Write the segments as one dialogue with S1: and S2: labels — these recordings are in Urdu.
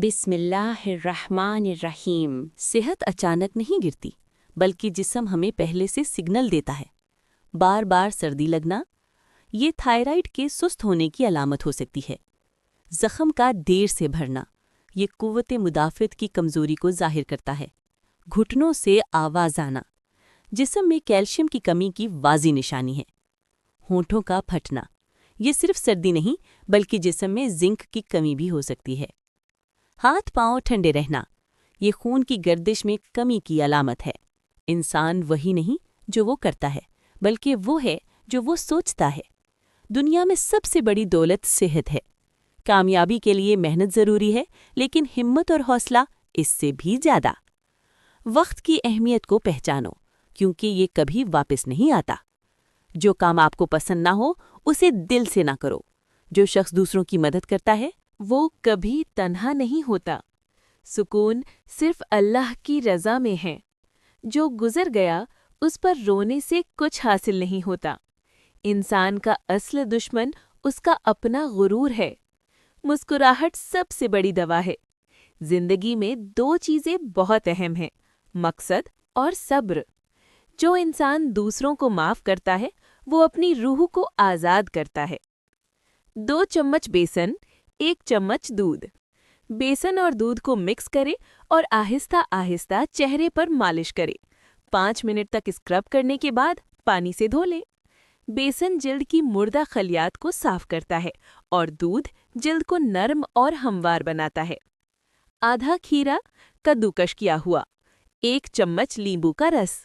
S1: بسم اللہ الرحمن الرحیم۔ صحت اچانک نہیں گرتی، بلکہ جسم ہمیں پہلے سے سگنل دیتا ہے۔ بار بار سردی لگنا، یہ تھائرائیڈ کے سست ہونے کی علامت ہو سکتی ہے۔ زخم کا دیر سے بھرنا، یہ قوت مدافعت کی کمزوری کو ظاہر کرتا ہے۔ گھٹنوں سے آواز آنا، جسم میں کیلشیم کی کمی کی واضح نشانی ہے۔ ہونٹوں کا پھٹنا، یہ صرف سردی نہیں بلکہ جسم میں زنک کی کمی بھی ہو سکتی ہے۔ ہاتھ پاؤں ٹھنڈے رہنا، یہ خون کی گردش میں کمی کی علامت ہے۔ انسان وہی نہیں جو وہ کرتا ہے، بلکہ وہ ہے جو وہ سوچتا ہے۔ دنیا میں سب سے بڑی دولت صحت ہے۔ کامیابی کے لیے محنت ضروری ہے، لیکن ہمت اور حوصلہ اس سے بھی زیادہ۔ وقت کی اہمیت کو پہچانو، کیونکہ یہ کبھی واپس نہیں آتا۔ جو کام آپ کو پسند نہ ہو اسے دل سے نہ کرو۔ جو شخص دوسروں کی مدد کرتا ہے وہ کبھی تنہا نہیں ہوتا۔ سکون صرف اللہ کی رضا میں ہے۔ جو گزر گیا اس پر رونے سے کچھ حاصل نہیں ہوتا۔ انسان کا اصل دشمن اس کا اپنا غرور ہے۔ مسکراہٹ سب سے بڑی دوا ہے۔ زندگی میں دو چیزیں بہت اہم ہیں، مقصد اور صبر۔ جو انسان دوسروں کو معاف کرتا ہے وہ اپنی روح کو آزاد کرتا ہے۔ 2 چمچ بیسن، 1 چمچ دودھ۔ بیسن اور دودھ کو مکس کریں اور آہستہ آہستہ چہرے پر مالش کریں۔ 5 منٹ تک اسکرب کرنے کے بعد پانی سے دھو لیں۔ بیسن جلد کی مردہ خلیات کو صاف کرتا ہے اور دودھ جلد کو نرم اور ہموار بناتا ہے۔ آدھا کھیرا کدوکش کیا ہوا، 1 چمچ لیمبو کا رس۔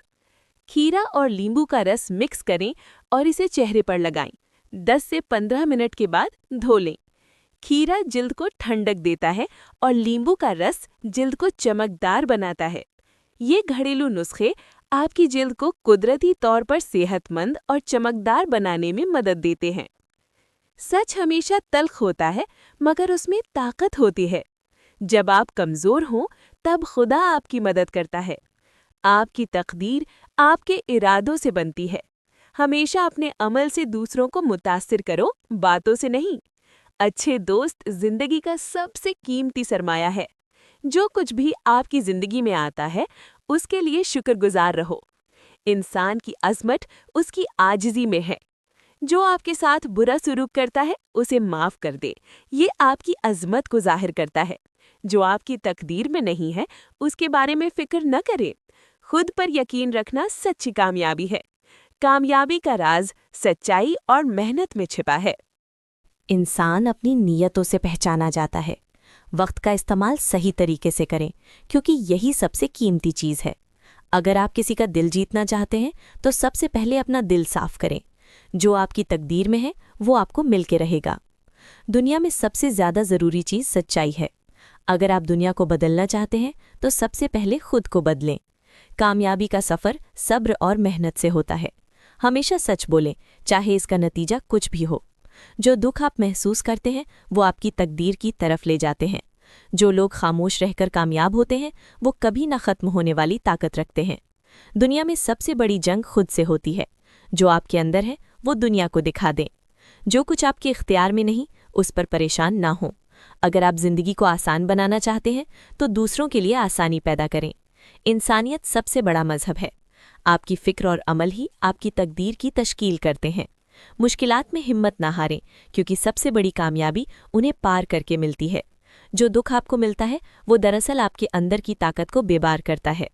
S1: کھیرا اور لیمبو کا رس مکس کریں اور اسے چہرے پر لگائیں۔ 10 سے 15 منٹ کے بعد دھو لیں۔ کھیرا جلد کو ٹھنڈک دیتا ہے اور لیمبو کا رس جلد کو چمکدار بناتا ہے۔ یہ گھریلو نسخے آپ کی جلد کو قدرتی طور پر صحت مند اور چمکدار بنانے میں مدد دیتے ہیں۔ سچ ہمیشہ تلخ ہوتا ہے، مگر اس میں طاقت ہوتی ہے۔ جب آپ کمزور ہوں تب خدا آپ کی مدد کرتا ہے۔ آپ کی تقدیر آپ کے ارادوں سے بنتی ہے۔ ہمیشہ اپنے عمل سے دوسروں کو متاثر کرو، باتوں سے نہیں۔ اچھے دوست زندگی کا سب سے قیمتی سرمایہ ہے۔ جو کچھ بھی آپ کی زندگی میں آتا ہے اس کے لیے شکر گزار رہو۔ انسان کی عظمت اس کی عاجزی میں ہے۔ جو آپ کے ساتھ برا سلوک کرتا ہے اسے معاف کر دے، یہ آپ کی عظمت کو ظاہر کرتا ہے۔ جو آپ کی تقدیر میں نہیں ہے اس کے بارے میں فکر نہ کرے۔ خود پر یقین رکھنا سچی کامیابی ہے۔ کامیابی کا راز سچائی اور محنت میں چھپا ہے۔
S2: انسان اپنی نیتوں سے پہچانا جاتا ہے۔ وقت کا استعمال صحیح طریقے سے کریں، کیونکہ یہی سب سے قیمتی چیز ہے۔ اگر آپ کسی کا دل جیتنا چاہتے ہیں تو سب سے پہلے اپنا دل صاف کریں۔ جو آپ کی تقدیر میں ہے وہ آپ کو مل کے رہے گا۔ دنیا میں سب سے زیادہ ضروری چیز سچائی ہے۔ اگر آپ دنیا کو بدلنا چاہتے ہیں تو سب سے پہلے خود کو بدلیں۔ کامیابی کا سفر صبر اور محنت سے ہوتا ہے۔ ہمیشہ سچ بولیں، چاہے اس کا نتیجہ کچھ بھی ہو۔ جو دکھ آپ محسوس کرتے ہیں وہ آپ کی تقدیر کی طرف لے جاتے ہیں۔ جو لوگ خاموش رہ کر کامیاب ہوتے ہیں وہ کبھی نہ ختم ہونے والی طاقت رکھتے ہیں۔ دنیا میں سب سے بڑی جنگ خود سے ہوتی ہے۔ جو آپ کے اندر ہے وہ دنیا کو دکھا دیں۔ جو کچھ آپ کے اختیار میں نہیں اس پر پریشان نہ ہوں۔ اگر آپ زندگی کو آسان بنانا چاہتے ہیں تو دوسروں کے لیے آسانی پیدا کریں۔ انسانیت سب سے بڑا مذہب ہے۔ آپ کی فکر اور عمل ہی آپ کی تقدیر کی تشکیل کرتے ہیں۔ مشکلات میں ہمت نہ ہاریں، کیونکہ سب سے بڑی کامیابی انہیں پار کر کے ملتی ہے۔ جو دکھ آپ کو ملتا ہے وہ دراصل آپ کے اندر کی طاقت کو بے بار کرتا ہے۔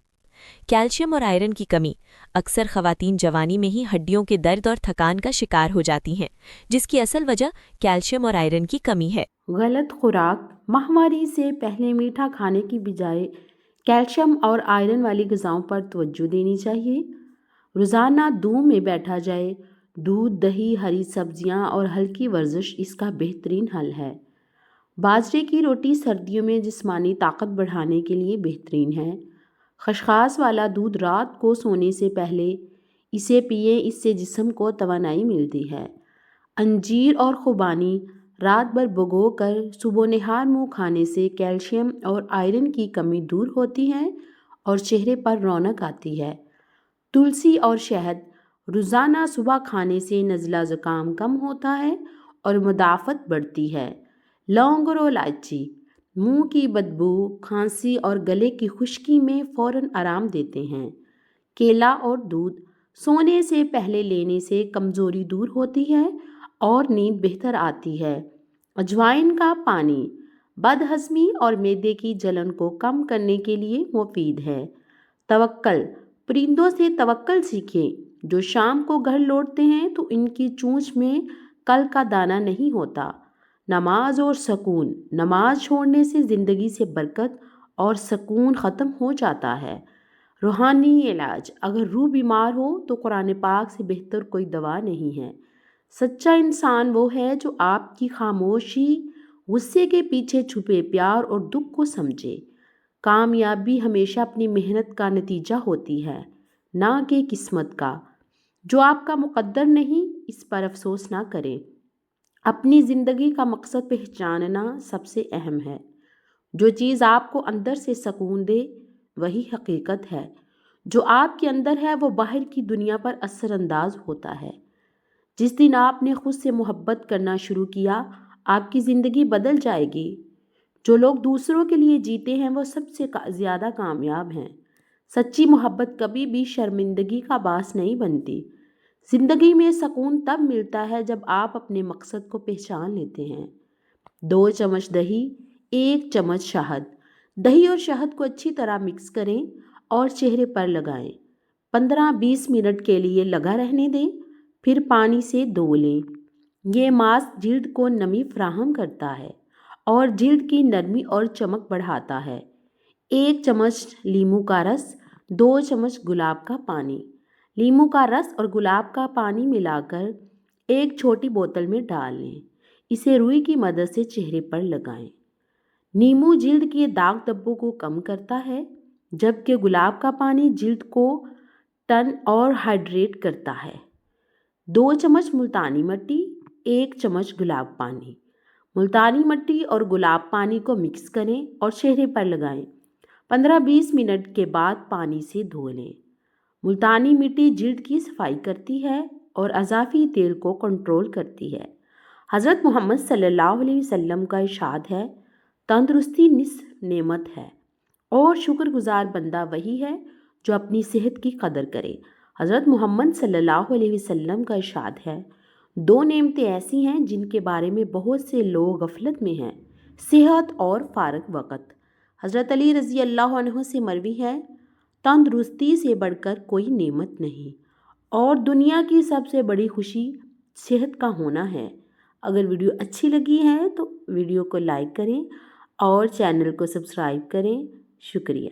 S2: کیلشیم اور آئرن کی کمی، اکثر خواتین جوانی میں ہی ہڈیوں کے درد اور تھکان کا شکار ہو جاتی ہیں، جس کی اصل وجہ کیلشیم اور آئرن کی کمی ہے۔
S3: غلط خوراک، ماہواری سے پہلے میٹھا کھانے کی بجائے کیلشیم اور آئرن والی غذاؤں پر توجہ دینی چاہیے۔ روزانہ دھوپ میں بیٹھا جائے۔ دودھ، دہی، ہری سبزیاں اور ہلکی ورزش اس کا بہترین حل ہے۔ باجرے کی روٹی سردیوں میں جسمانی طاقت بڑھانے کے لیے بہترین ہے۔ خشخاش والا دودھ رات کو سونے سے پہلے اسے پئیں، اس سے جسم کو توانائی ملتی ہے۔ انجیر اور خوبانی رات بھر بھگو کر صبح نہار منہ کھانے سے کیلشیم اور آئرن کی کمی دور ہوتی ہے اور چہرے پر رونق آتی ہے۔ تلسی اور شہد روزانہ صبح کھانے سے نزلہ زکام کم ہوتا ہے اور مدافعت بڑھتی ہے۔ لونگ اور الائچی منہ کی بدبو، کھانسی اور گلے کی خشکی میں فوراً آرام دیتے ہیں۔ کیلا اور دودھ سونے سے پہلے لینے سے کمزوری دور ہوتی ہے اور نیند بہتر آتی ہے۔ اجوائن کا پانی بد ہضمی اور معدے کی جلن کو کم کرنے کے لیے مفید ہے۔ توکل پرندوں سے توکل سیکھیں۔ جو شام کو گھر لوٹتے ہیں تو ان کی چونچ میں کل کا دانہ نہیں ہوتا۔ نماز اور سکون نماز چھوڑنے سے زندگی سے برکت اور سکون ختم ہو جاتا ہے۔ روحانی علاج اگر روح بیمار ہو تو قرآن پاک سے بہتر کوئی دوا نہیں ہے۔ سچا انسان وہ ہے جو آپ کی خاموشی، غصے کے پیچھے چھپے پیار اور دکھ کو سمجھے۔ کامیابی ہمیشہ اپنی محنت کا نتیجہ ہوتی ہے، نہ کہ قسمت کا۔ جو آپ کا مقدر نہیں، اس پر افسوس نہ کریں۔ اپنی زندگی کا مقصد پہچاننا سب سے اہم ہے۔ جو چیز آپ کو اندر سے سکون دے وہی حقیقت ہے۔ جو آپ کے اندر ہے وہ باہر کی دنیا پر اثر انداز ہوتا ہے۔ جس دن آپ نے خود سے محبت کرنا شروع کیا، آپ کی زندگی بدل جائے گی۔ جو لوگ دوسروں کے لیے جیتے ہیں وہ سب سے زیادہ کامیاب ہیں۔ سچی محبت کبھی بھی شرمندگی کا باعث نہیں بنتی۔ زندگی میں سکون تب ملتا ہے جب آپ اپنے مقصد کو پہچان لیتے ہیں۔ 2 چمچ دہی، 1 چمچ شہد۔ دہی اور شہد کو اچھی طرح مکس کریں اور چہرے پر لگائیں۔ 15-20 منٹ کے لیے لگا رہنے دیں، پھر پانی سے دھو لیں۔ یہ ماسک جلد کو نمی فراہم کرتا ہے اور جلد کی نرمی اور چمک بڑھاتا ہے۔ 1 چمچ لیموں کا رس، 2 چمچ گلاب کا پانی۔ لیموں کا رس اور گلاب کا پانی ملا کر ایک چھوٹی بوتل میں ڈال لیں۔ اسے روئی کی مدد سے چہرے پر لگائیں۔ نیمو جلد کے داغ دھبوں کو کم کرتا ہے، جبکہ گلاب کا پانی جلد کو ٹن اور ہائیڈریٹ کرتا ہے۔ 2 چمچ ملتانی مٹی، 1 چمچ گلاب پانی۔ ملتانی مٹی اور گلاب پانی کو مکس کریں اور چہرے پر لگائیں۔ 15-20 منٹ کے بعد پانی سے دھو لیں۔ ملتانی مٹی جلد کی صفائی کرتی ہے اور اضافی تیل کو کنٹرول کرتی ہے۔ حضرت محمد صلی اللہ علیہ وسلم کا ارشاد ہے، تندرستی نصف نعمت ہے اور شکر گزار بندہ وہی ہے جو اپنی صحت کی قدر کرے۔ حضرت محمد صلی اللہ علیہ وسلم کا ارشاد ہے، 2 نعمتیں ایسی ہیں جن کے بارے میں بہت سے لوگ غفلت میں ہیں، صحت اور فارغ وقت۔ حضرت علی رضی اللہ عنہ سے مروی ہے، تندرستی سے بڑھ کر کوئی نعمت نہیں اور دنیا کی سب سے بڑی خوشی صحت کا ہونا ہے۔ اگر ویڈیو اچھی لگی ہے تو ویڈیو کو لائک کریں اور چینل کو سبسکرائب کریں۔ شکریہ۔